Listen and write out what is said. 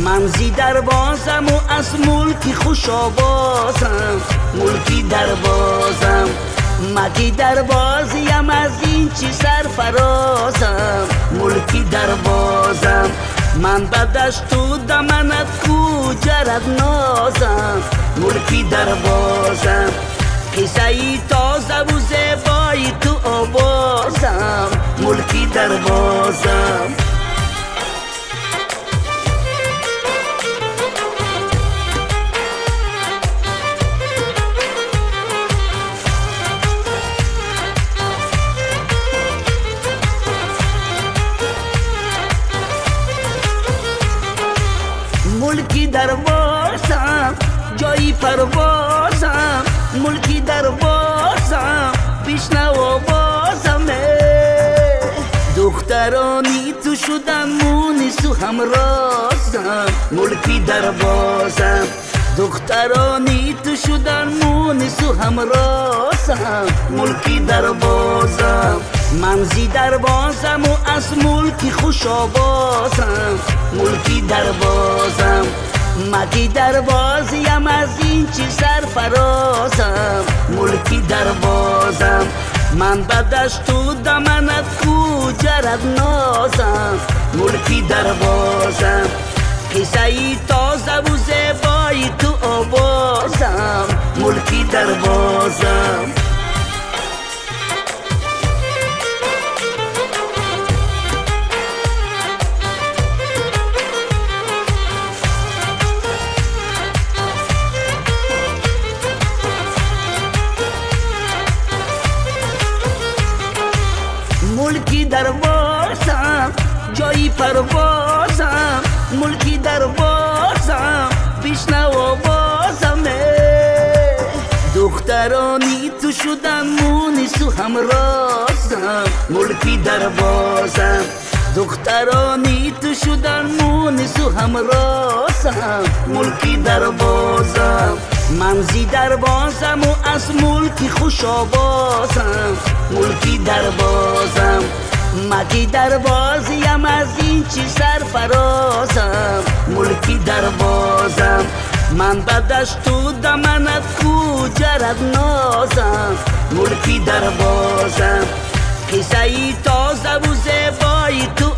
من زی دروازم و از ملکی خوش آوازم، ملکی دروازم. مگی دروازیم از این چی سرفرازم، ملکی دروازم. من بدش تو دمنت کوجرد نازم، ملکی دروازم. قصه ای تازه و زیبایی تو آوازم، ملکی دروازم. ملکی دروازم، جایی پروازم، ملکی دروازم، بشنو آوازم. دخترانی تو شدن مونس و همرازم، ملکی دروازم. دخترانی تو شدن مونس و همرازم، ملکی دروازم. من زی دروازم و از ملکی خوش آوازم، ملکی دروازم. مگی دروازیم از این چی سرفرازم، ملکی دروازم. من بدش تو دمنت کوجرد نازم، ملکی دروازم. قصه ای تازه و زیبایی تو آوازم، ملکی دروازم. ملکی دروازم، جایی پروازم، ملکی دروازم، بشنو آوازم. دخترانی تو شدن مونس و همرازم، ملکی دروازم. دخترانی تو شدن مونس و همرازم، ملکی دروازم. من زی دروازم و از ملکی خوش آوازم، ملکی دروازم. مگی دروازیم از این چی سرفرازم، ملکی دروازم. من بدش تو دمنت کوجرد نازم، ملکی دروازم. قصه ای تازه و زیبایی تو